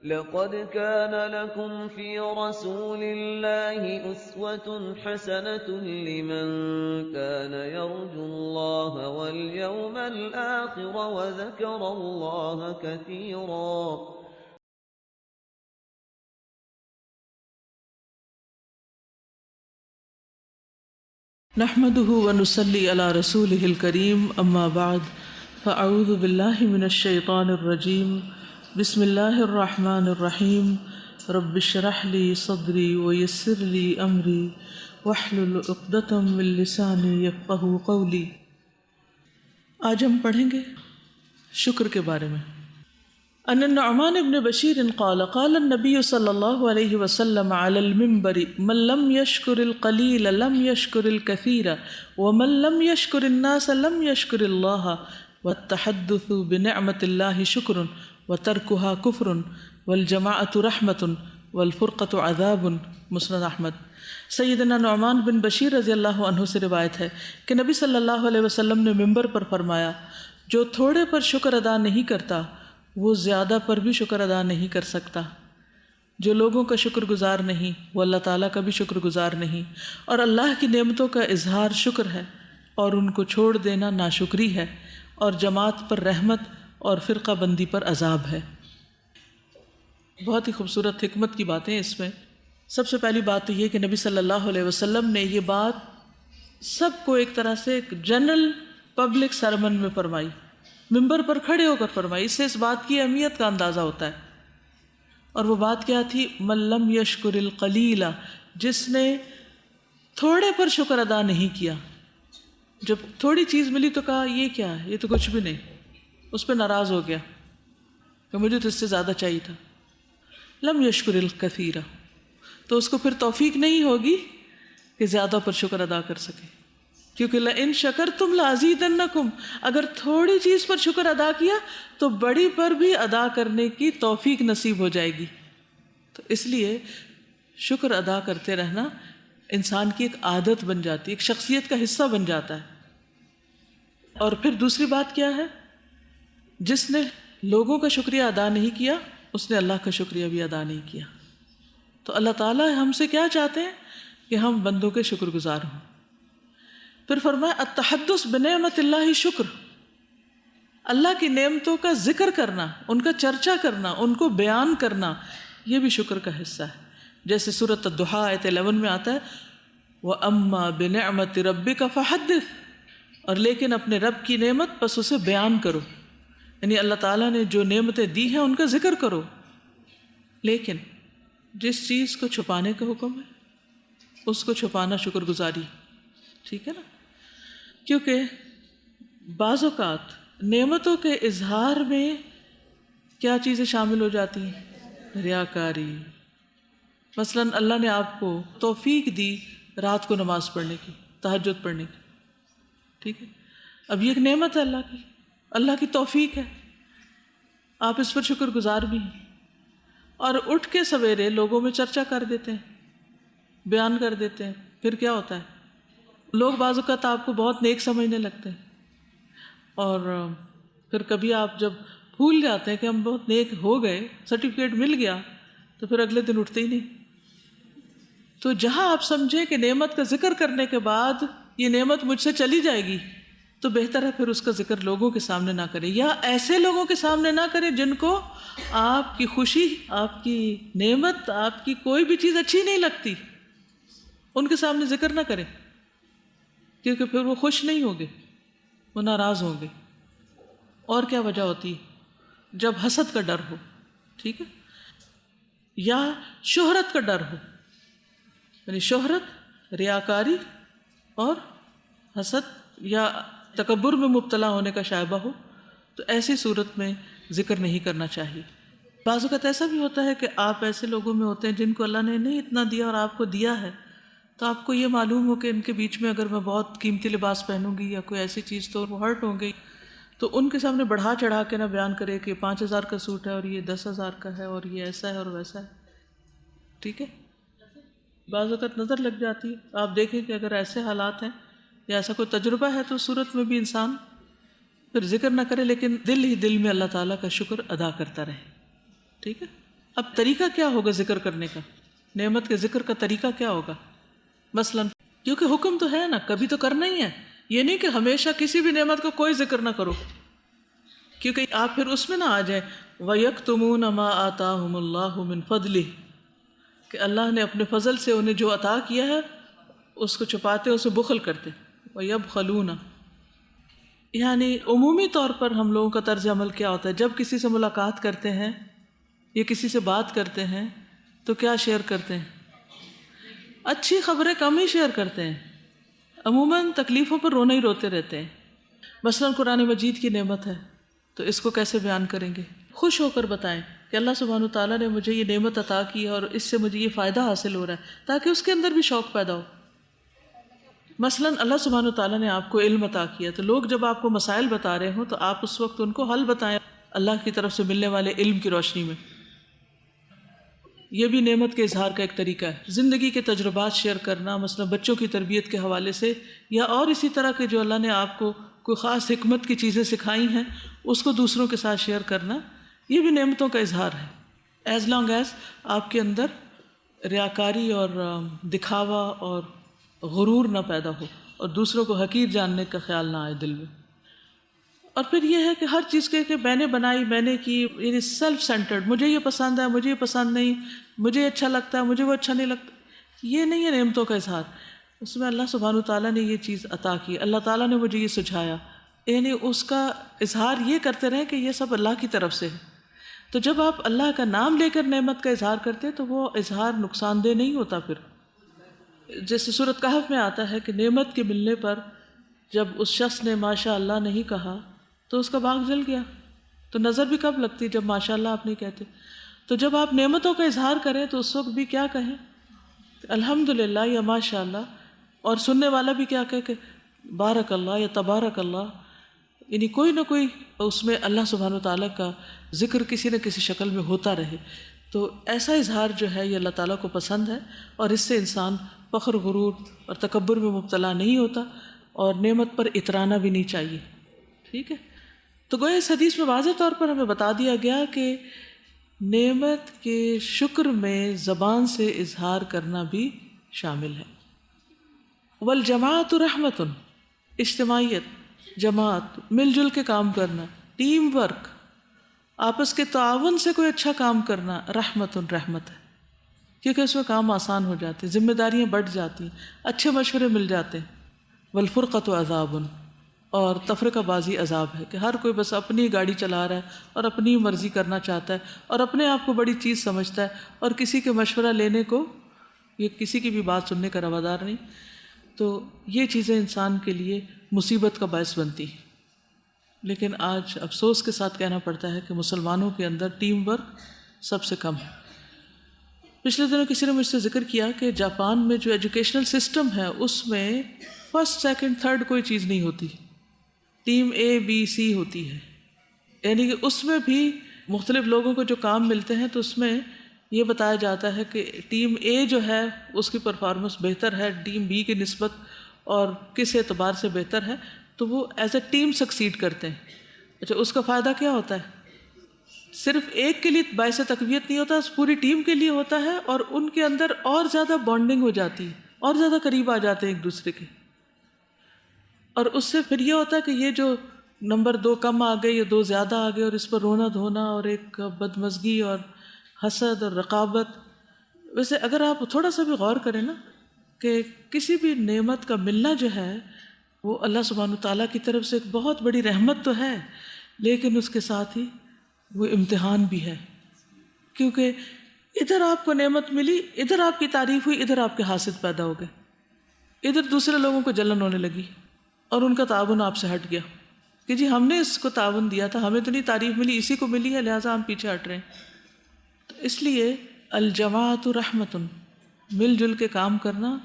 لقد كان لكم في رسول الله أسوة حسنة لمن كان يرجو الله واليوم الآخر وذكر الله كثيرا. نحمده ونصلي على رسوله الكريم اما بعد فاعوذ بالله من الشيطان الرجيم بسم الله الرحمن الرحيم رب اشرح لي صدري ويسر لي امري واحلل عقدة من لساني يفقهوا قولي. آج ہم پڑھیں گے شکر کے بارے میں. ان النعمان بن بشیر قال قال النبي صلی اللہ علیہ وسلم على المنبر من لم يشكر القليل لم يشكر الكثير ومن لم يشكر الناس لم يشكر الله والتحدث بنعمة الله شكر وتركها كفر والجماعة رحمة والفرقة عذاب. مسند احمد. سیدنا نعمان بن بشیر رضی اللہ عنہ سے روایت ہے کہ نبی صلی اللہ علیہ وسلم نے منبر پر فرمایا جو تھوڑے پر شکر ادا نہیں کرتا وہ زیادہ پر بھی شکر ادا نہیں کر سکتا. جو لوگوں کا شکر گزار نہیں وہ اللہ تعالیٰ کا بھی شکر گزار نہیں. اور اللہ کی نعمتوں کا اظہار شکر ہے اور ان کو چھوڑ دینا ناشکری ہے. اور جماعت پر رحمت اور فرقہ بندی پر عذاب ہے. بہت ہی خوبصورت حکمت کی باتیں اس میں. سب سے پہلی بات تو یہ کہ نبی صلی اللہ علیہ وسلم نے یہ بات سب کو ایک طرح سے ایک جنرل پبلک سرمن میں فرمائی، منبر پر کھڑے ہو کر فرمائی. اس سے اس بات کی اہمیت کا اندازہ ہوتا ہے. اور وہ بات کیا تھی؟ من لم یشکر القلیل، جس نے تھوڑے پر شکر ادا نہیں کیا. جب تھوڑی چیز ملی تو کہا یہ کیا ہے، یہ تو کچھ بھی نہیں، اس پہ ناراض ہو گیا کہ مجھے تو اس سے زیادہ چاہیے تھا. لم یشکر الکثیر، تو اس کو پھر توفیق نہیں ہوگی کہ زیادہ پر شکر ادا کر سکے. کیونکہ لئن شکرتم لازیدنکم، اگر تھوڑی چیز پر شکر ادا کیا تو بڑی پر بھی ادا کرنے کی توفیق نصیب ہو جائے گی. تو اس لیے شکر ادا کرتے رہنا انسان کی ایک عادت بن جاتی ہے، ایک شخصیت کا حصہ بن جاتا ہے. اور پھر دوسری بات کیا ہے؟ جس نے لوگوں کا شکریہ ادا نہیں کیا اس نے اللہ کا شکریہ بھی ادا نہیں کیا. تو اللہ تعالیٰ ہم سے کیا چاہتے ہیں کہ ہم بندوں کے شکر گزار ہوں. پھر فرمایا التحدث بنعمت اللہ شکر، اللہ کی نعمتوں کا ذکر کرنا، ان کا چرچا کرنا، ان کو بیان کرنا، یہ بھی شکر کا حصہ ہے. جیسے سورۃ الضحیٰ آیت 11 میں آتا ہے وَأَمَّا بِنِعْمَةِ رَبِّكَ فَحَدِّثْ، اور لیکن اپنے رب کی نعمت پس اسے بیان کرو. یعنی اللہ تعالیٰ نے جو نعمتیں دی ہیں ان کا ذکر کرو. لیکن جس چیز کو چھپانے کا حکم ہے اس کو چھپانا شکر گزاری. ٹھیک ہے نا؟ کیونکہ بعض اوقات نعمتوں کے اظہار میں کیا چیزیں شامل ہو جاتی ہیں؟ ریاکاری. مثلا اللہ نے آپ کو توفیق دی رات کو نماز پڑھنے کی، تہجد پڑھنے کی. ٹھیک ہے، اب یہ ایک نعمت ہے اللہ کی، اللہ کی توفیق ہے، آپ اس پر شکر گزار بھی ہیں. اور اٹھ کے سویرے لوگوں میں چرچا کر دیتے ہیں، بیان کر دیتے ہیں. پھر کیا ہوتا ہے؟ لوگ بعض اوقات آپ کو بہت نیک سمجھنے لگتے ہیں، اور پھر کبھی آپ جب بھول جاتے ہیں کہ ہم بہت نیک ہو گئے، سرٹیفکیٹ مل گیا، تو پھر اگلے دن اٹھتے ہی نہیں. تو جہاں آپ سمجھیں کہ نعمت کا ذکر کرنے کے بعد یہ نعمت مجھ سے چلی جائے گی تو بہتر ہے پھر اس کا ذکر لوگوں کے سامنے نہ کریں، یا ایسے لوگوں کے سامنے نہ کریں جن کو آپ کی خوشی، آپ کی نعمت، آپ کی کوئی بھی چیز اچھی نہیں لگتی. ان کے سامنے ذکر نہ کریں، کیونکہ پھر وہ خوش نہیں ہوں گے، وہ ناراض ہوں گے. اور کیا وجہ ہوتی ہے؟ جب حسد کا ڈر ہو، ٹھیک ہے، یا شہرت کا ڈر ہو. یعنی شہرت، ریاکاری اور حسد یا تکبر میں مبتلا ہونے کا شائبہ ہو، تو ایسی صورت میں ذکر نہیں کرنا چاہیے. بعض اوقات ایسا بھی ہوتا ہے کہ آپ ایسے لوگوں میں ہوتے ہیں جن کو اللہ نے نہیں اتنا دیا اور آپ کو دیا ہے، تو آپ کو یہ معلوم ہو کہ ان کے بیچ میں اگر میں بہت قیمتی لباس پہنوں گی یا کوئی ایسی چیز تو وہ ہرٹ ہوں گی، تو ان کے سامنے بڑھا چڑھا کے نہ بیان کرے کہ 5,000 کا سوٹ ہے اور یہ 10,000 کا ہے اور یہ ایسا ہے اور ویسا ہے. ٹھیک ہے، بعض اوقات نظر لگ جاتی ہے. آپ دیکھیں کہ اگر ایسے حالات ہیں یا ایسا کوئی تجربہ ہے تو اس صورت میں بھی انسان پھر ذکر نہ کرے، لیکن دل ہی دل میں اللہ تعالیٰ کا شکر ادا کرتا رہے. ٹھیک ہے. اب طریقہ کیا ہوگا ذکر کرنے کا؟ نعمت کے ذکر کا طریقہ کیا ہوگا؟ مثلا کیونکہ حکم تو ہے نا، کبھی تو کرنا ہی ہے، یہ نہیں کہ ہمیشہ کسی بھی نعمت کا کوئی ذکر نہ کرو، کیونکہ آپ پھر اس میں نہ آ جائیں وَيَكْتُمُونَ مَا آتَاهُمُ اللَّهُ مِنْ فَضْلِهِ، کہ اللہ نے اپنے فضل سے انہیں جو عطا کیا ہے اس کو چھپاتے، اسے بخل کرتے. وَيَبْخَلُونَ، یعنی عمومی طور پر ہم لوگوں کا طرز عمل کیا ہوتا ہے؟ جب کسی سے ملاقات کرتے ہیں یا کسی سے بات کرتے ہیں تو کیا شیئر کرتے ہیں؟ اچھی خبریں کم ہی شیئر کرتے ہیں، عموماً تکلیفوں پر رونا ہی روتے رہتے ہیں. مثلاً قرآن مجید کی نعمت ہے تو اس کو کیسے بیان کریں گے؟ خوش ہو کر بتائیں کہ اللہ سبحانہ وتعالیٰ نے مجھے یہ نعمت عطا کی ہے اور اس سے مجھے یہ فائدہ حاصل ہو رہا ہے، تاکہ اس کے اندر بھی شوق پیدا ہو. مثلاً اللہ سبحانہ وتعالیٰ نے آپ کو علم عطا کیا، تو لوگ جب آپ کو مسائل بتا رہے ہوں تو آپ اس وقت ان کو حل بتائیں اللہ کی طرف سے ملنے والے علم کی روشنی میں. یہ بھی نعمت کے اظہار کا ایک طریقہ ہے. زندگی کے تجربات شیئر کرنا، مثلا بچوں کی تربیت کے حوالے سے یا اور اسی طرح کے جو اللہ نے آپ کو کوئی خاص حکمت کی چیزیں سکھائی ہیں اس کو دوسروں کے ساتھ شیئر کرنا، یہ بھی نعمتوں کا اظہار ہے. ایز لانگ ایز آپ کے اندر ریاکاری اور دکھاوا اور غرور نہ پیدا ہو اور دوسروں کو حقیر جاننے کا خیال نہ آئے دل میں. اور پھر یہ ہے کہ ہر چیز کے کہ میں نے بنائی، میں نے کی، یعنی سیلف سینٹرڈ، مجھے یہ پسند ہے، مجھے یہ پسند نہیں، مجھے اچھا لگتا ہے، مجھے وہ اچھا نہیں لگتا، یہ نہیں ہے نعمتوں کا اظہار. اس میں اللہ سبحانہ وتعالیٰ نے یہ چیز عطا کی، اللہ تعالیٰ نے مجھے یہ سجھایا، یعنی اس کا اظہار یہ کرتے رہیں کہ یہ سب اللہ کی طرف سے ہے. تو جب آپ اللہ کا نام لے کر نعمت کا اظہار کرتے تو وہ اظہار نقصان دہ نہیں ہوتا. پھر جیسے سورۃ کہف میں آتا ہے کہ نعمت کے ملنے پر جب اس شخص نے ماشاء اللہ نہیں کہا تو اس کا باغ جل گیا. تو نظر بھی کب لگتی جب ماشاء اللہ آپ نہیں کہتے. تو جب آپ نعمتوں کا اظہار کریں تو اس وقت بھی کیا کہیں؟ الحمدللہ یا ماشاء اللہ. اور سننے والا بھی کیا کہے کہ بارک اللہ یا تبارک اللہ، یعنی کوئی نہ کوئی اس میں اللہ سبحانہ وتعالیٰ کا ذکر کسی نہ کسی شکل میں ہوتا رہے. تو ایسا اظہار جو ہے یہ اللہ تعالیٰ کو پسند ہے، اور اس سے انسان فخر، غرور اور تکبر میں مبتلا نہیں ہوتا، اور نعمت پر اترانا بھی نہیں چاہیے. ٹھیک ہے؟ تو گویا اس حدیث میں واضح طور پر ہمیں بتا دیا گیا کہ نعمت کے شکر میں زبان سے اظہار کرنا بھی شامل ہے. والجماعت رحمت، اجتماعیت، جماعت، مل جل کے کام کرنا، ٹیم ورک، آپس کے تعاون سے کوئی اچھا کام کرنا رحمت ہے، کیونکہ اس میں کام آسان ہو جاتے، ذمہ داریاں بڑھ جاتی، اچھے مشورے مل جاتے. والفرقۃ عذاب، اور تفرقہ بازی عذاب ہے کہ ہر کوئی بس اپنی گاڑی چلا رہا ہے اور اپنی مرضی کرنا چاہتا ہے اور اپنے آپ کو بڑی چیز سمجھتا ہے اور کسی کے مشورہ لینے کو یا کسی کی بھی بات سننے کا روادار نہیں. تو یہ چیزیں انسان کے لیے مصیبت کا باعث بنتی ہیں. لیکن آج افسوس کے ساتھ کہنا پڑتا ہے کہ مسلمانوں کے اندر ٹیم ورک سب سے کم ہے. پچھلے دنوں کسی نے مجھ سے ذکر کیا کہ جاپان میں جو ایجوکیشنل سسٹم ہے اس میں فرسٹ، سیکنڈ، تھرڈ کوئی چیز نہیں ہوتی، ٹیم اے، بی، سی ہوتی ہے. یعنی کہ اس میں بھی مختلف لوگوں کو جو کام ملتے ہیں تو اس میں یہ بتایا جاتا ہے کہ ٹیم اے جو ہے اس کی پرفارمنس بہتر ہے ٹیم بی کی نسبت اور کس اعتبار سے بہتر ہے، تو وہ ایز اے ٹیم سکسیڈ کرتے ہیں. اچھا، اس کا فائدہ کیا ہوتا ہے؟ صرف ایک کے لیے باعث تقویت نہیں ہوتا، پوری ٹیم کے لیے ہوتا ہے، اور ان کے اندر اور زیادہ بانڈنگ ہو جاتی ہے، اور زیادہ قریب آ جاتے ہیں ایک دوسرے کے. اور اس سے پھر یہ ہوتا ہے کہ یہ جو نمبر 2 کم آ گئے یا 2 زیادہ آ گئے اور اس پر رونا دھونا اور ایک بدمزگی اور حسد اور رقابت. ویسے اگر آپ تھوڑا سا بھی غور کریں نا کہ کسی بھی نعمت کا ملنا جو ہے وہ اللہ سبحانہ وتعالیٰ کی طرف سے ایک بہت بڑی رحمت تو ہے، لیکن اس کے ساتھ ہی وہ امتحان بھی ہے. کیونکہ ادھر آپ کو نعمت ملی، ادھر آپ کی تعریف ہوئی، ادھر آپ کے حاسد پیدا ہو گئے، ادھر دوسرے لوگوں کو جلن ہونے لگی اور ان کا تعاون آپ سے ہٹ گیا کہ جی ہم نے اس کو تعاون دیا تھا، ہمیں تو نہیں تعریف ملی، اسی کو ملی ہے، لہٰذا ہم پیچھے ہٹ رہے ہیں. تو اس لیے الجماعت رحمت، مل جل کے کام کرنا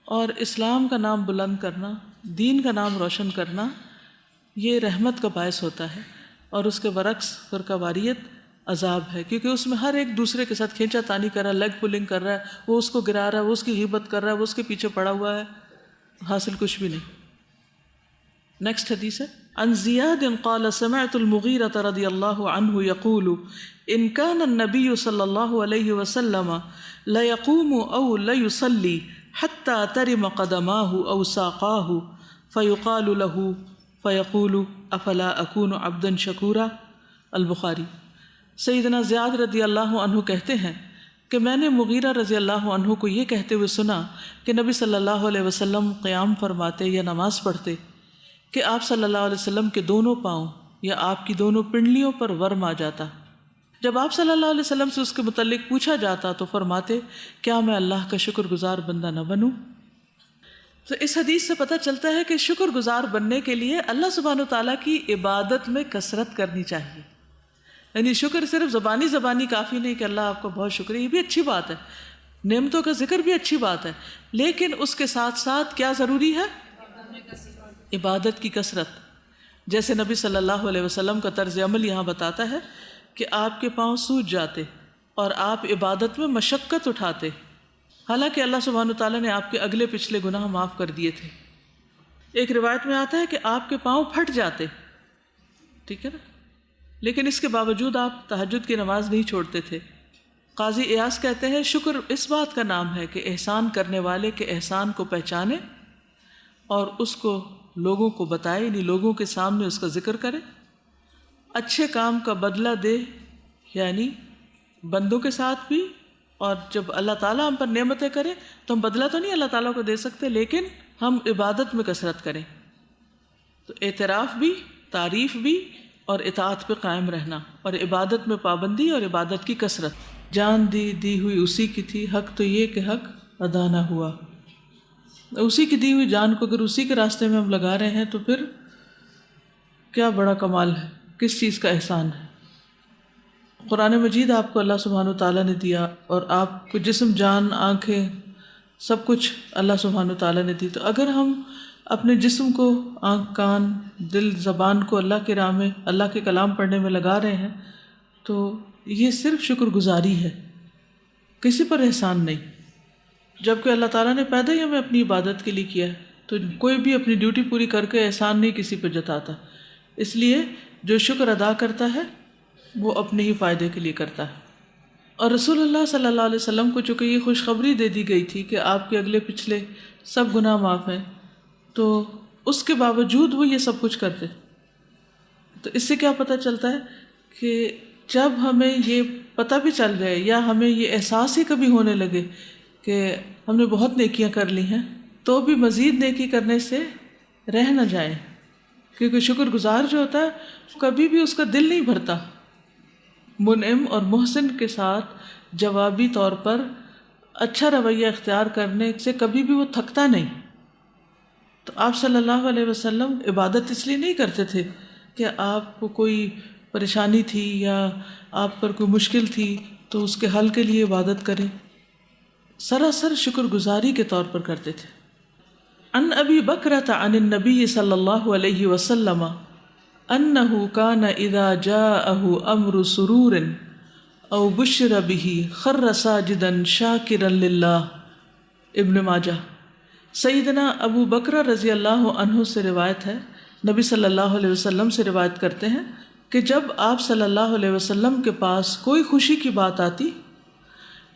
اور اسلام کا نام بلند کرنا، دین کا نام روشن کرنا، یہ رحمت کا باعث ہوتا ہے. اور اس کے برعکس فرقہ واریت عذاب ہے، کیونکہ اس میں ہر ایک دوسرے کے ساتھ کھینچا تانی کر رہا ہے، لیگ پولنگ کر رہا ہے، وہ اس کو گرا رہا ہے، وہ اس کی غیبت کر رہا ہے، وہ اس کے پیچھے پڑا ہوا ہے، حاصل کچھ بھی نہیں. نیکسٹ حدیث ہے عن زیاد قال سمعت المغیرة رضی اللہ عنہ یقول ان كان النبی صلی اللہ علیہ وسلم لیقوم او لیصلی حتى ترم قدماه او ساقاه فیقال له فیقول افلا اکون عبدا شکورا. البخاری. سیدنا زیاد رضی اللہ عنہ کہتے ہیں کہ میں نے مغیرہ رضی اللہ عنہ کو یہ کہتے ہوئے سنا کہ نبی صلی اللہ علیہ وسلم قیام فرماتے یا نماز پڑھتے کہ آپ صلی اللہ علیہ وسلم کے دونوں پاؤں یا آپ کی دونوں پنڈلیوں پر ورم آ جاتا. جب آپ صلی اللہ علیہ وسلم سے اس کے متعلق پوچھا جاتا تو فرماتے کیا میں اللہ کا شکر گزار بندہ نہ بنوں. تو اس حدیث سے پتہ چلتا ہے کہ شکر گزار بننے کے لیے اللہ سبحانہ وتعالیٰ کی عبادت میں کثرت کرنی چاہیے. یعنی شکر صرف زبانی کافی نہیں کہ اللہ آپ کا بہت شکریہ، یہ بھی اچھی بات ہے، نعمتوں کا ذکر بھی اچھی بات ہے، لیکن اس کے ساتھ ساتھ کیا ضروری ہے؟ عبادت کی کثرت. جیسے نبی صلی اللہ علیہ وسلم کا طرز عمل یہاں بتاتا ہے کہ آپ کے پاؤں سوج جاتے اور آپ عبادت میں مشقت اٹھاتے، حالانکہ اللہ سبحانہ تعالیٰ نے آپ کے اگلے پچھلے گناہ معاف کر دیے تھے. ایک روایت میں آتا ہے کہ آپ کے پاؤں پھٹ جاتے، ٹھیک ہے نا، لیکن اس کے باوجود آپ تہجد کی نماز نہیں چھوڑتے تھے. قاضی ایاز کہتے ہیں شکر اس بات کا نام ہے کہ احسان کرنے والے کے احسان کو پہچانے اور اس کو لوگوں کو بتائے، یعنی لوگوں کے سامنے اس کا ذکر کرے، اچھے کام کا بدلہ دے، یعنی بندوں کے ساتھ بھی، اور جب اللہ تعالیٰ ہم پر نعمتیں کرے تو ہم بدلہ تو نہیں اللہ تعالیٰ کو دے سکتے، لیکن ہم عبادت میں کثرت کریں. تو اعتراف بھی، تعریف بھی، اور اطاعت پہ قائم رہنا، اور عبادت میں پابندی اور عبادت کی کثرت. جان دی ہوئی اسی کی تھی، حق تو یہ کہ حق ادا نہ ہوا. اسی کی دی ہوئی جان کو اگر اسی کے راستے میں ہم لگا رہے ہیں تو پھر کیا بڑا کمال ہے، کس چیز کا احسان ہے. قرآن مجید آپ کو اللہ سبحانہ تعالیٰ نے دیا، اور آپ کو جسم، جان، آنکھیں، سب کچھ اللہ سبحانہ تعالیٰ نے دی. تو اگر ہم اپنے جسم کو، آنکھ، کان، دل، زبان کو اللہ کی راہ میں، اللہ کے کلام پڑھنے میں لگا رہے ہیں تو یہ صرف شکر گزاری ہے، کسی پر احسان نہیں. جبکہ اللہ تعالیٰ نے پیدا ہی ہمیں اپنی عبادت کے لیے کیا ہے، تو کوئی بھی اپنی ڈیوٹی پوری کر کے احسان نہیں کسی پہ جتاتا. اس لیے جو شکر ادا کرتا ہے وہ اپنے ہی فائدے کے لیے کرتا ہے. اور رسول اللہ صلی اللہ علیہ وسلم کو چونکہ یہ خوشخبری دے دی گئی تھی کہ آپ کے اگلے پچھلے سب گناہ معاف ہیں، تو اس کے باوجود وہ یہ سب کچھ کرتے. تو اس سے کیا پتہ چلتا ہے کہ جب ہمیں یہ پتہ بھی چل جائے یا ہمیں یہ احساس ہی کبھی ہونے لگے کہ ہم نے بہت نیکیاں کر لی ہیں، تو بھی مزید نیکی کرنے سے رہ نہ جائیں، کیونکہ شکر گزار جو ہوتا ہے کبھی بھی اس کا دل نہیں بھرتا. منعم اور محسن کے ساتھ جوابی طور پر اچھا رویہ اختیار کرنے سے کبھی بھی وہ تھکتا نہیں. تو آپ صلی اللہ علیہ وسلم عبادت اس لیے نہیں کرتے تھے کہ آپ کو کوئی پریشانی تھی یا آپ پر کوئی مشکل تھی تو اس کے حل کے لیے عبادت کریں، سراسر شکر گزاری کے طور پر کرتے تھے. عن ابی بکرۃ عن النبی صلی اللہ علیہ وسلم انہ کان اذا جاءہ امر سرور او بشر به خر ساجدا شاکرا للہ. ابن ماجہ. سیدنا ابو بکر رضی اللہ عنہ سے روایت ہے، نبی صلی اللہ علیہ وسلم سے روایت کرتے ہیں کہ جب آپ صلی اللہ علیہ وسلم کے پاس کوئی خوشی کی بات آتی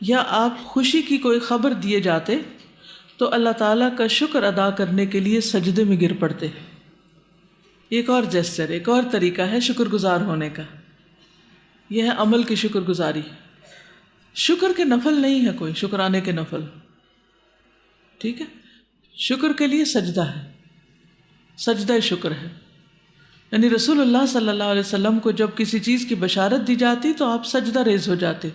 یا آپ خوشی کی کوئی خبر دیے جاتے تو اللہ تعالیٰ کا شکر ادا کرنے کے لیے سجدے میں گر پڑتے. ایک اور جیسچر، ایک اور طریقہ ہے شکر گزار ہونے کا، یہ ہے عمل کی شکر گزاری. شکر کے نفل نہیں ہے کوئی، شکرانے کے نفل، ٹھیک ہے. شکر کے لیے سجدہ ہے، سجدہ شکر ہے. یعنی رسول اللہ صلی اللہ علیہ وسلم کو جب کسی چیز کی بشارت دی جاتی تو آپ سجدہ ریز ہو جاتے.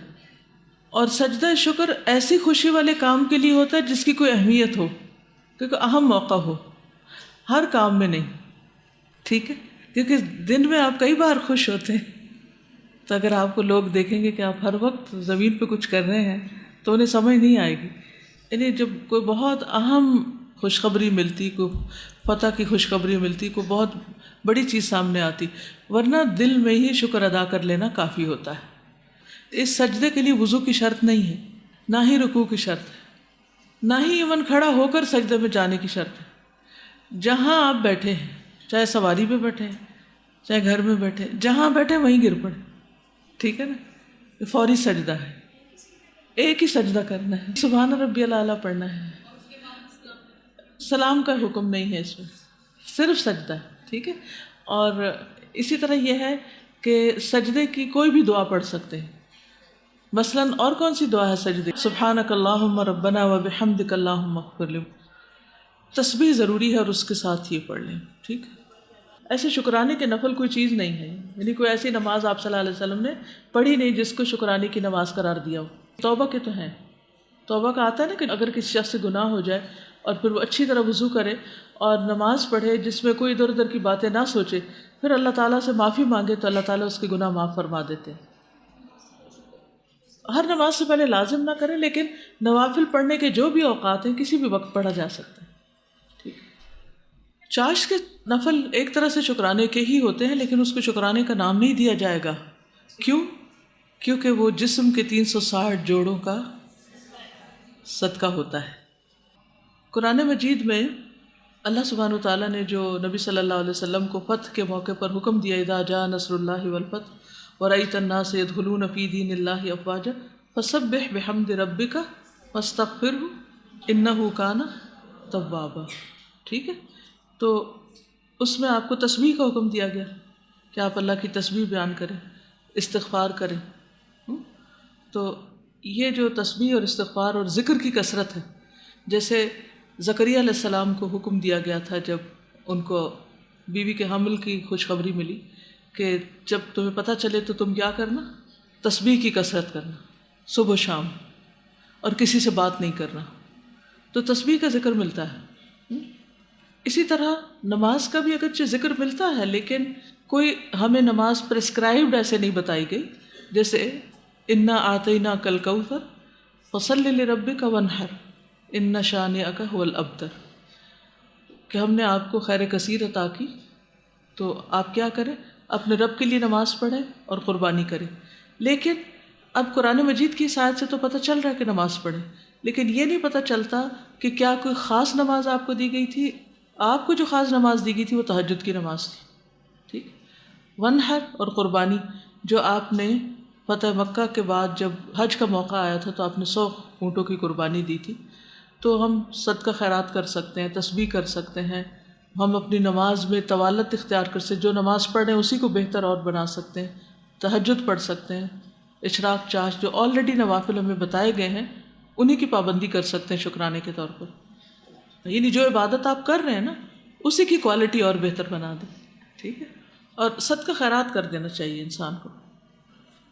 اور سجدہ شکر ایسی خوشی والے کام کے لیے ہوتا ہے جس کی کوئی اہمیت ہو، کیونکہ اہم موقع ہو، ہر کام میں نہیں، ٹھیک ہے. کیونکہ دن میں آپ کئی بار خوش ہوتے ہیں، تو اگر آپ کو لوگ دیکھیں گے کہ آپ ہر وقت زمین پہ کچھ کر رہے ہیں تو انہیں سمجھ نہیں آئے گی. یعنی جب کوئی بہت اہم خوشخبری ملتی، کوئی فتح کی خوشخبری ملتی، کوئی بہت بڑی چیز سامنے آتی، ورنہ دل میں ہی شکر ادا کر لینا کافی ہوتا ہے. اس سجدے کے لیے وضو کی شرط نہیں ہے، نہ ہی رکوع کی شرط ہے، نہ ہی ایون کھڑا ہو کر سجدے میں جانے کی شرط ہے. جہاں آپ بیٹھے ہیں چاہے سواری پہ بیٹھے چاہے گھر میں بیٹھے، جہاں بیٹھے وہیں گر پڑے، ٹھیک ہے نا؟ یہ فوری سجدہ ہے، ایک ہی سجدہ کرنا ہے، سبحان ربی الاعلیٰ پڑھنا ہے، سلام کا حکم نہیں ہے اس میں، صرف سجدہ ہے، ٹھیک ہے؟ اور اسی طرح یہ ہے کہ سجدے کی کوئی بھی دعا پڑھ سکتے ہیں، مثلاً اور کون سی دعا ہے سجدے؟ سبحانک اللہم ربنا وبحمدک اللہم اغفر لی، تسبیح ضروری ہے اور اس کے ساتھ یہ پڑھ لیں، ٹھیک ہے؟ ایسے شکرانے کے نفل کوئی چیز نہیں ہے، یعنی کوئی ایسی نماز آپ صلی اللہ علیہ وسلم نے پڑھی نہیں جس کو شکرانے کی نماز قرار دیا ہو۔ توبہ کے تو ہیں، توبہ کا آتا ہے نا کہ اگر کسی شخص سے گناہ ہو جائے اور پھر وہ اچھی طرح وضو کرے اور نماز پڑھے جس میں کوئی ادھر ادھر کی باتیں نہ سوچے، پھر اللہ تعالیٰ سے معافی مانگے تو اللہ تعالیٰ اس کے گناہ معاف فرما دیتے ہیں۔ ہر نماز سے پہلے لازم نہ کریں، لیکن نوافل پڑھنے کے جو بھی اوقات ہیں کسی بھی وقت پڑھا جا سکتا ہے۔ چاشت کے نفل ایک طرح سے شکرانے کے ہی ہوتے ہیں، لیکن اس کو شکرانے کا نام نہیں دیا جائے گا۔ کیوں؟ کیونکہ وہ جسم کے 360 جوڑوں کا صدقہ ہوتا ہے۔ قرآن مجید میں اللہ سبحانہ وتعالیٰ نے جو نبی صلی اللہ علیہ وسلم کو فتح کے موقع پر حکم دیا، اذا جاء نصر اللہ والفتح ورأیت الناس يدخلون فی دین اللہ افواجا فسبح بحمد ربک واستغفرہ انہ کان توابا، ٹھیک ہے؟ تو اس میں آپ کو تسبیح کا حکم دیا گیا کہ آپ اللہ کی تسبیح بیان کریں، استغفار کریں۔ تو یہ جو تسبیح اور استغفار اور ذکر کی کثرت ہے، جیسے زکریا علیہ السلام کو حکم دیا گیا تھا جب ان کو بیوی کے حمل کی خوشخبری ملی کہ جب تمہیں پتہ چلے تو تم کیا کرنا؟ تسبیح کی کثرت کرنا صبح و شام، اور کسی سے بات نہیں کرنا۔ تو تسبیح کا ذکر ملتا ہے۔ اسی طرح نماز کا بھی اگرچہ ذکر ملتا ہے، لیکن کوئی ہمیں نماز پرسکرائبڈ ایسے نہیں بتائی گئی، جیسے انا اعطیناک الکوثر فصل لربک وانحر ان شانئک هو الابتر، کہ ہم نے آپ کو خیر کثیر عطا کی تو آپ کیا کریں؟ اپنے رب کے لیے نماز پڑھیں اور قربانی کریں۔ لیکن اب قرآن مجید کی اس آیت سے تو پتہ چل رہا ہے کہ نماز پڑھیں، لیکن یہ نہیں پتہ چلتا کہ کیا کوئی خاص نماز آپ کو دی گئی تھی۔ آپ کو جو خاص نماز دی گئی تھی وہ تہجد کی نماز تھی، ٹھیک؟ ونحر اور قربانی، جو آپ نے فتح مکہ کے بعد جب حج کا موقع آیا تھا تو آپ نے 100 اونٹوں کی قربانی دی تھی۔ تو ہم صدقہ خیرات کر سکتے ہیں، تسبیح کر سکتے ہیں، ہم اپنی نماز میں طوالت اختیار کر سکتے ہیں، جو نماز پڑھ رہے ہیں اسی کو بہتر اور بنا سکتے ہیں، تہجد پڑھ سکتے ہیں، اشراق چاشت جو آلریڈی نوافل ہمیں بتائے گئے ہیں انہی کی پابندی کر سکتے ہیں شکرانے کے طور پر، یعنی جو عبادت آپ کر رہے ہیں نا اسی کی کوالٹی اور بہتر بنا دیں، ٹھیک ہے؟ اور صدقہ خیرات کر دینا چاہیے انسان کو۔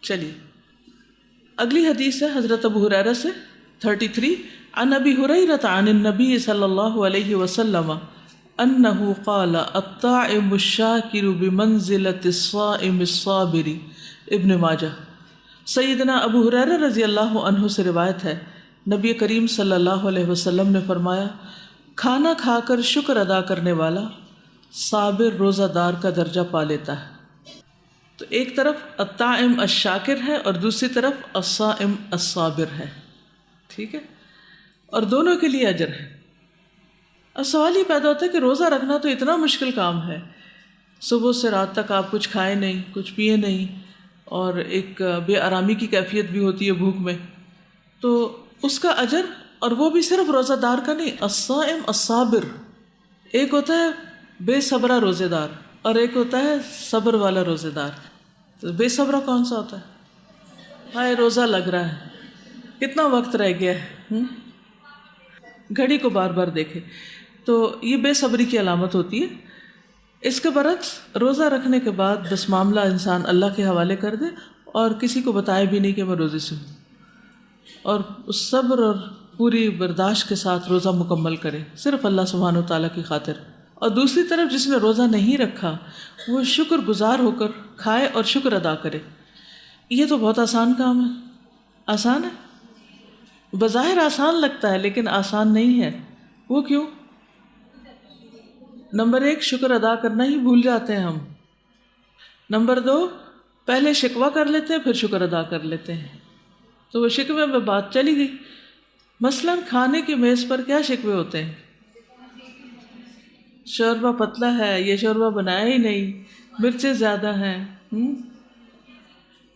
چلیے اگلی حدیث ہے حضرت ابو ہریرہ سے 33، عن ابی ہریرہ عن النبی صلی اللہ علیہ وسلم انہ قال الطاعم الشاکر بمنزلۃ الصائم الصابر، ابن ماجہ۔ سیدنا ابو ہریرہ رضی اللہ عنہ سے روایت ہے، نبی کریم صلی اللہ علیہ وسلم نے فرمایا، کھانا کھا کر شکر ادا کرنے والا صابر روزہ دار کا درجہ پا لیتا ہے۔ تو ایک طرف الطاعم الشاکر ہے اور دوسری طرف الصائم الصابر ہے، ٹھیک ہے؟ اور دونوں کے لیے اجر ہے۔ اب سوال یہ پیدا ہوتا ہے کہ روزہ رکھنا تو اتنا مشکل کام ہے، صبح سے رات تک آپ کچھ کھائے نہیں، کچھ پیے نہیں، اور ایک بے آرامی کی کیفیت بھی ہوتی ہے بھوک میں، تو اس کا اجر، اور وہ بھی صرف روزہ دار کا نہیں، الصائم الصابر، ایک ہوتا ہے بے صبرہ روزے دار اور ایک ہوتا ہے صبر والا روزے دار۔ تو بے صبرہ کون سا ہوتا ہے؟ ہائے روزہ لگ رہا ہے، کتنا وقت رہ گیا ہے، گھڑی کو بار بار دیکھے، تو یہ بے صبری کی علامت ہوتی ہے۔ اس کے برعکس روزہ رکھنے کے بعد بس معاملہ انسان اللہ کے حوالے کر دے اور کسی کو بتائے بھی نہیں کہ میں روزے سے ہوں، اور اس صبر اور پوری برداشت کے ساتھ روزہ مکمل کرے صرف اللہ سبحانہ وتعالیٰ کی خاطر۔ اور دوسری طرف جس نے روزہ نہیں رکھا وہ شکر گزار ہو کر کھائے اور شکر ادا کرے۔ یہ تو بہت آسان کام ہے، آسان ہے، بظاہر آسان لگتا ہے لیکن آسان نہیں ہے۔ وہ کیوں؟ نمبر 1 شکر ادا کرنا ہی بھول جاتے ہیں ہم، نمبر 2 پہلے شکوہ کر لیتے ہیں پھر شکر ادا کر لیتے ہیں، تو وہ شکوے میں بات چلی گئی۔ مثلاً کھانے کی میز پر کیا شکوے ہوتے ہیں؟ شوربہ پتلا ہے، یہ شوربہ بنایا ہی نہیں، مرچیں زیادہ ہیں،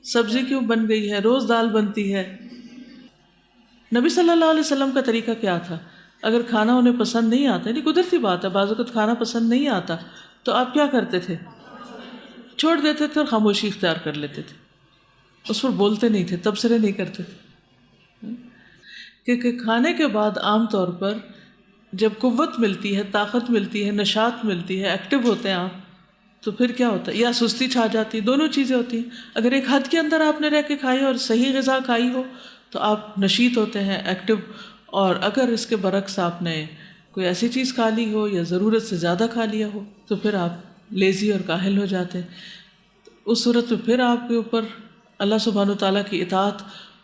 سبزی کیوں بن گئی ہے، روز دال بنتی ہے۔ نبی صلی اللہ علیہ وسلم کا طریقہ کیا تھا؟ اگر کھانا انہیں پسند نہیں آتا، یعنی قدرتی بات ہے، بعض وقت کھانا پسند نہیں آتا تو آپ کیا کرتے تھے؟ چھوڑ دیتے تھے اور خاموشی اختیار کر لیتے تھے، اس پر بولتے نہیں تھے، تبصرے نہیں کرتے تھے، کیونکہ کھانے کے بعد عام طور پر جب قوت ملتی ہے، طاقت ملتی ہے، نشاط ملتی ہے، ایکٹیو ہوتے ہیں آپ، تو پھر کیا ہوتا ہے؟ یا سستی چھا جاتی ہے، دونوں چیزیں ہوتی ہیں۔ اگر ایک حد کے اندر آپ نے رہ کے کھائی اور صحیح غذا کھائی ہو تو آپ نشیط ہوتے ہیں، ایکٹیو، اور اگر اس کے برعکس آپ نے کوئی ایسی چیز کھا لی ہو یا ضرورت سے زیادہ کھا لیا ہو تو پھر آپ لیزی اور کاہل ہو جاتے ہیں۔ اس صورت میں پھر آپ کے اوپر اللہ سبحانہ وتعالیٰ کی اطاعت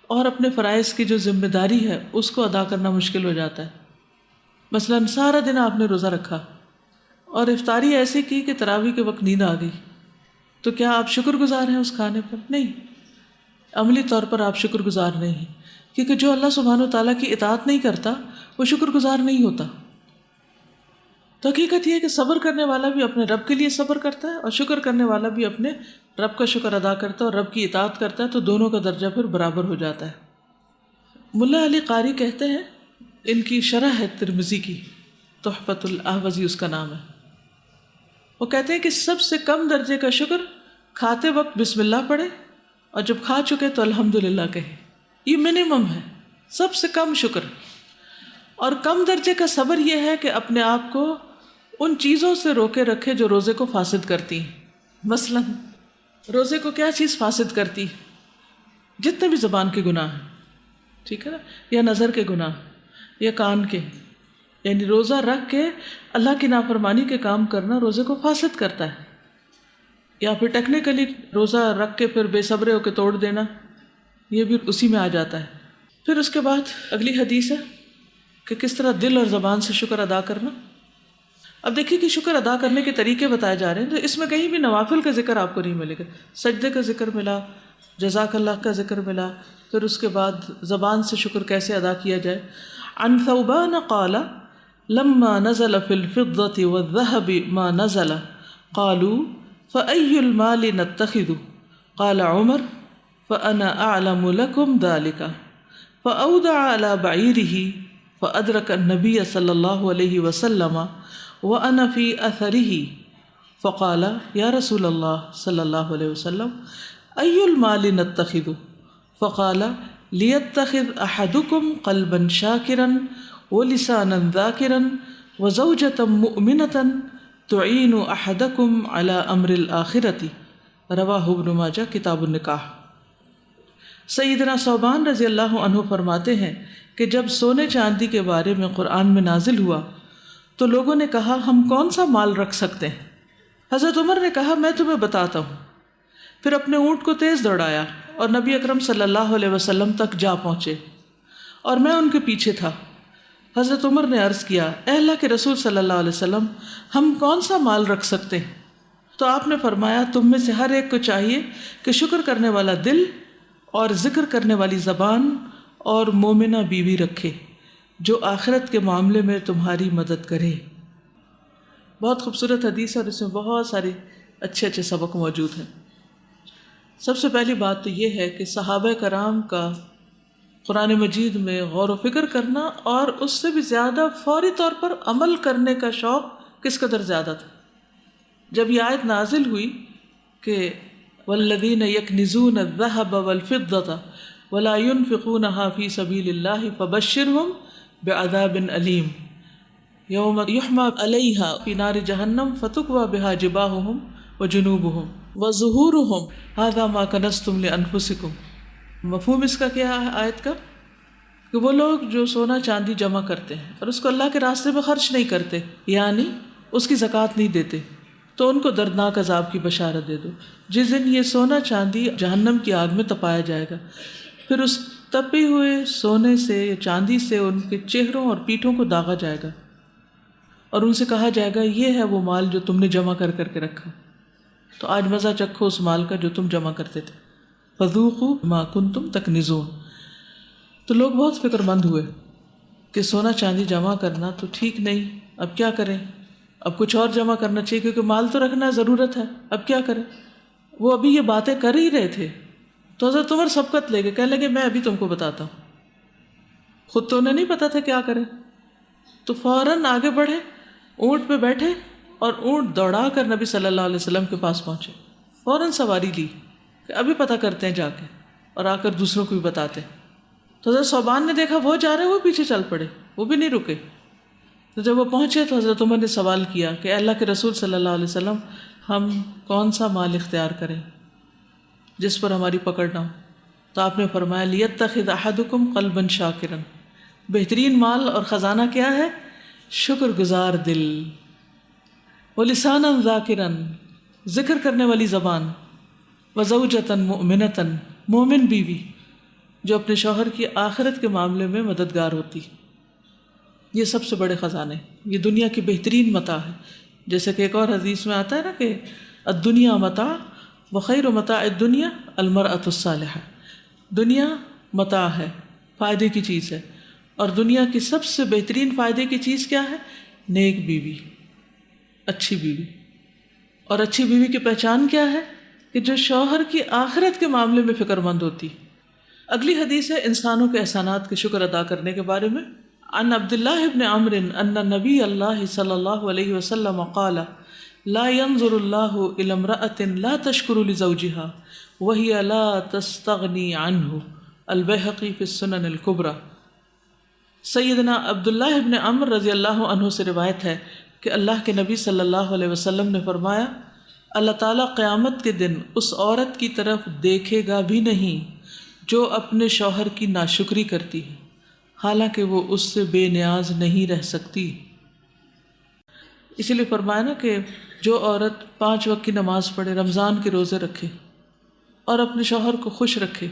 اور اپنے فرائض کی جو ذمہ داری ہے اس کو ادا کرنا مشکل ہو جاتا ہے۔ مثلاً سارا دن آپ نے روزہ رکھا اور افطاری ایسی کی کہ تراویح کے وقت نیند آ گئی، تو کیا آپ شکر گزار ہیں اس کھانے پر؟ نہیں، عملی طور پر آپ شکر گزار نہیں ہیں، کیونکہ جو اللہ سبحانہ وتعالیٰ کی اطاعت نہیں کرتا وہ شکر گزار نہیں ہوتا۔ تو حقیقت یہ ہے کہ صبر کرنے والا بھی اپنے رب کے لیے صبر کرتا ہے اور شکر کرنے والا بھی اپنے رب کا شکر ادا کرتا ہے اور رب کی اطاعت کرتا ہے، تو دونوں کا درجہ پھر برابر ہو جاتا ہے۔ ملا علی قاری کہتے ہیں، ان کی شرح ہے ترمذی کی، تحفۃ الاحوذی اس کا نام ہے، وہ کہتے ہیں کہ سب سے کم درجے کا شکر کھاتے وقت بسم اللہ پڑھے اور جب کھا چکے تو الحمدللہ کہے، یہ منیمم ہے، سب سے کم شکر۔ اور کم درجے کا صبر یہ ہے کہ اپنے آپ کو ان چیزوں سے روکے رکھے جو روزے کو فاسد کرتی ہیں۔ مثلا روزے کو کیا چیز فاسد کرتی؟ جتنے بھی زبان کے گناہ ہیں، ٹھیک ہے نا، یا نظر کے گناہ یا کان کے، یعنی روزہ رکھ کے اللہ کی نافرمانی کے کام کرنا روزے کو فاسد کرتا ہے، یا پھر ٹیکنیکلی روزہ رکھ کے پھر بے صبرے ہو کے توڑ دینا، یہ بھی اسی میں آ جاتا ہے۔ پھر اس کے بعد اگلی حدیث ہے کہ کس طرح دل اور زبان سے شکر ادا کرنا۔ اب دیکھیے کہ شکر ادا کرنے کے طریقے بتائے جا رہے ہیں، تو اس میں کہیں بھی نوافل کا ذکر آپ کو نہیں ملے گا، سجدے کا ذکر ملا، جزاک اللہ کا ذکر ملا، پھر اس کے بعد زبان سے شکر کیسے ادا کیا جائے۔ عن ثوبان قال لما نزل في الفضة والذهب ما نزل قالوا فأي المال نتخذ قال عمر فأنا أعلم لكم ذلك فأودع على بعيره فأدرك النبي صلى الله عليه وسلم وأنا في أثره فقال يا رسول الله صلى الله عليه وسلم أي المال نتخذ فقال ليتخذ أحدكم قلبا شاكرا ولسانا ذاكرا وزوجة مؤمنة تعين أحدكم على أمر الآخرة رواہ ابن ماجہ کتاب النکاح۔ سیدنا ثوبان رضی اللہ عنہ فرماتے ہیں کہ جب سونے چاندی کے بارے میں قرآن میں نازل ہوا تو لوگوں نے کہا ہم کون سا مال رکھ سکتے ہیں؟ حضرت عمر نے کہا میں تمہیں بتاتا ہوں، پھر اپنے اونٹ کو تیز دوڑایا اور نبی اکرم صلی اللہ علیہ وسلم تک جا پہنچے اور میں ان کے پیچھے تھا۔ حضرت عمر نے عرض کیا اے اللہ کے رسول صلی اللہ علیہ وسلم، ہم کون سا مال رکھ سکتے ہیں؟ تو آپ نے فرمایا تم میں سے ہر ایک کو چاہیے کہ شکر کرنے والا دل اور ذکر کرنے والی زبان اور مومنہ بیوی رکھے جو آخرت کے معاملے میں تمہاری مدد کرے۔ بہت خوبصورت حدیث ہے اور اس میں بہت سارے اچھے اچھے سبق موجود ہیں۔ سب سے پہلی بات تو یہ ہے کہ صحابہ کرام کا قرآن مجید میں غور و فکر کرنا اور اس سے بھی زیادہ فوری طور پر عمل کرنے کا شوق کس قدر زیادہ تھا۔ جب یہ آیت نازل ہوئی کہ والذین یکنزون الذہب والفضة ولا ينفقونها فی سبیل اللہ فبشرہم بعذاب علیم یوم یحمى علیہا فی نار جہنم فتکوی بہا جباہہم وجنوبہم وظہورہم ھذا ما کنزتم لانفسکم۔ مفہوم اس کا کیا ہے آیت کا؟ کہ وہ لوگ جو سونا چاندی جمع کرتے ہیں اور اس کو اللہ کے راستے میں خرچ نہیں کرتے، یعنی اس کی زکوٰۃ نہیں دیتے، تو ان کو دردناک عذاب کی بشارت دے دو۔ جس دن یہ سونا چاندی جہنم کی آگ میں تپایا جائے گا، پھر اس تپے ہوئے سونے سے یا چاندی سے ان کے چہروں اور پیٹھوں کو داغا جائے گا اور ان سے کہا جائے گا یہ ہے وہ مال جو تم نے جمع کر کے رکھا، تو آج مزہ چکھو اس مال کا جو تم جمع کرتے تھے، فذوقوا ما کنتم تکنزون۔ تو لوگ بہت فکر مند ہوئے کہ سونا چاندی جمع کرنا تو ٹھیک نہیں، اب کیا کریں؟ اب کچھ اور جمع کرنا چاہیے کیونکہ مال تو رکھنا ضرورت ہے، اب کیا کریں؟ وہ ابھی یہ باتیں کر ہی رہے تھے تو حضرت عمر سبقت لے گئے، کہنے لگے میں ابھی تم کو بتاتا ہوں. خود تو انہیں نہیں پتا تھا کیا کریں، تو فوراً آگے بڑھے، اونٹ پہ بیٹھے اور اونٹ دوڑا کر نبی صلی اللہ علیہ وسلم کے پاس پہنچے. فوراً سواری لی کہ ابھی پتہ کرتے ہیں جا کے، اور آ کر دوسروں کو بھی بتاتے. تو حضرت ثوبان نے دیکھا وہ جا رہے ہیں، وہ پیچھے چل پڑے، وہ بھی نہیں رکے. تو جب وہ پہنچے تو حضرت عمر نے سوال کیا کہ اللہ کے رسول صلی اللہ علیہ وسلم ہم کون سا مال اختیار کریں جس پر ہماری پکڑ نہ ہو؟ تو آپ نے فرمایا لیتخذ احدکم قلبا شاکرا، بہترین مال اور خزانہ کیا ہے؟ شکر گزار دل، ولسانا ذاکرا، ذکر کرنے والی زبان، وزوجتا مؤمنتا، مومن بیوی جو اپنے شوہر کی آخرت کے معاملے میں مددگار ہوتی. یہ سب سے بڑے خزانے، یہ دنیا کی بہترین متاع ہے. جیسے کہ ایک اور حدیث میں آتا ہے نا کہ الدنیا متاع وخیر متاع الدنیا المرأة الصالحہ، دنیا متاع ہے، فائدے کی چیز ہے، اور دنیا کی سب سے بہترین فائدے کی چیز کیا ہے؟ نیک بیوی، اچھی بیوی. اور اچھی بیوی کی پہچان کیا ہے؟ کہ جو شوہر کی آخرت کے معاملے میں فکر مند ہوتی. اگلی حدیث ہے انسانوں کے احسانات کے شکر ادا کرنے کے بارے میں. عن عبداللہ ابن عمرو ان نبی اللہ صلی اللہ علیہ وسلم قال لا ينظر اللہ الى امرأة لا تشکر لزوجها وهي لا تستغنی عنہ، البیہقی فی السنن الکبریٰ. سیدنا عبداللہ ابن عمرو رضی اللہ عنہ سے روایت ہے کہ اللہ کے نبی صلی اللہ علیہ وسلم نے فرمایا اللہ تعالیٰ قیامت کے دن اس عورت کی طرف دیکھے گا بھی نہیں جو اپنے شوہر کی ناشکری کرتی ہے حالانکہ وہ اس سے بے نیاز نہیں رہ سکتی. اسی لیے فرمایا نا کہ جو عورت 5 وقت کی نماز پڑھے، رمضان کے روزے رکھے اور اپنے شوہر کو خوش رکھے،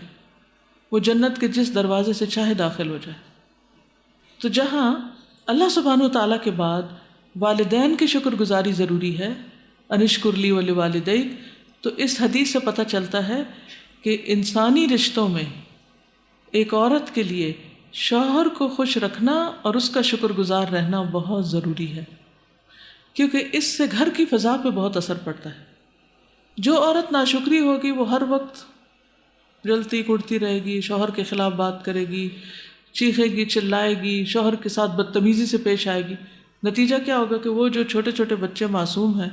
وہ جنت کے جس دروازے سے چاہے داخل ہو جائے. تو جہاں اللہ سبحانہ وتعالیٰ کے بعد والدین کی شکر گزاری ضروری ہے، انشکر لی ولوالدیک، تو اس حدیث سے پتہ چلتا ہے کہ انسانی رشتوں میں ایک عورت کے لیے شوہر کو خوش رکھنا اور اس کا شکر گزار رہنا بہت ضروری ہے، کیونکہ اس سے گھر کی فضا پہ بہت اثر پڑتا ہے. جو عورت ناشکری ہوگی وہ ہر وقت جلتی کڑتی رہے گی، شوہر کے خلاف بات کرے گی، چیخے گی، چلائے گی، شوہر کے ساتھ بدتمیزی سے پیش آئے گی. نتیجہ کیا ہوگا کہ وہ جو چھوٹے چھوٹے بچے معصوم ہیں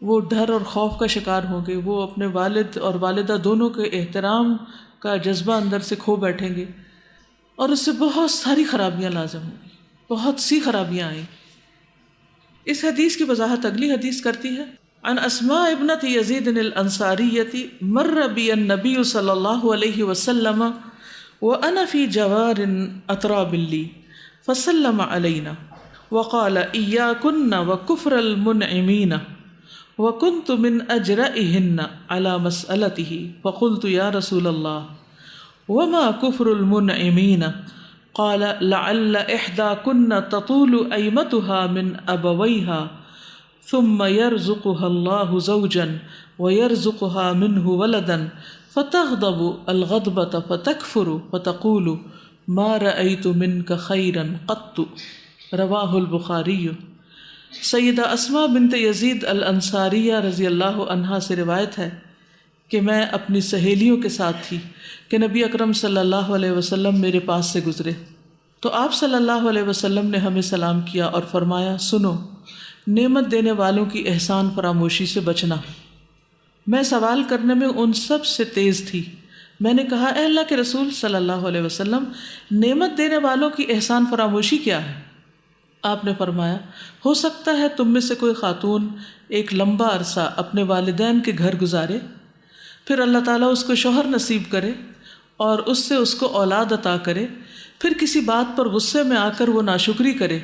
وہ ڈر اور خوف کا شکار ہوں گے، وہ اپنے والد اور والدہ دونوں کے احترام کا جذبہ اندر سے کھو بیٹھیں گے، اور اس سے بہت ساری خرابیاں لازم ہوں گی، بہت سی خرابیاں آئیں. اس حدیث کی وضاحت اگلی حدیث کرتی ہے. عن اسماء ابنت یزید الانصاریہ مر بی النبی صلی اللہ علیہ وسلم وانا فی جوار اطراب لی فسلم علینا وقال ایاکن وکفر المنعمین وکنت من اجرئہن علی مسئلته فقلت یا رسول اللہ وما کفر المنعمین قال لعل احداکن تطول ایمتها من ابویها ثم يرزقها الله زوجا ويرزقها منه ولدا فتغضب الغضبة فتكفر فتقول ما رأيت منك خيرا قط. رواہ البخاری. سیدہ اسماء بنت یزید الانصاریہ رضی اللہ عنہا سے روایت ہے کہ میں اپنی سہیلیوں کے ساتھ تھی کہ نبی اکرم صلی اللہ علیہ وسلم میرے پاس سے گزرے تو آپ صلی اللہ علیہ وسلم نے ہمیں سلام کیا اور فرمایا سنو، نعمت دینے والوں کی احسان فراموشی سے بچنا. میں سوال کرنے میں ان سب سے تیز تھی. میں نے کہا اے اللہ کے رسول صلی اللہ علیہ وسلم، نعمت دینے والوں کی احسان فراموشی کیا ہے؟ آپ نے فرمایا ہو سکتا ہے تم میں سے کوئی خاتون ایک لمبا عرصہ اپنے والدین کے گھر گزارے، پھر اللہ تعالیٰ اس کو شوہر نصیب کرے اور اس سے اس کو اولاد عطا کرے، پھر کسی بات پر غصے میں آ کر وہ ناشکری کرے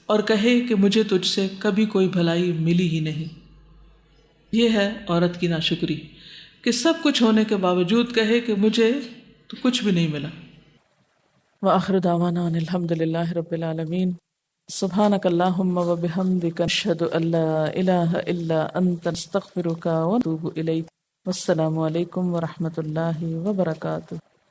اور کہے کہ مجھے تجھ سے کبھی کوئی بھلائی ملی ہی نہیں. یہ ہے عورت کی ناشکری کہ سب کچھ ہونے کے باوجود کہے کہ مجھے تو کچھ بھی نہیں ملا. وآخر دعوانا ان الحمدللہ رب العالمین. سبحانک اللہم و بحمدک اشہد ان لا الہ الا انت استغفرک و اتوب الیک. والسلام علیکم ورحمۃ اللہ وبرکاتہ.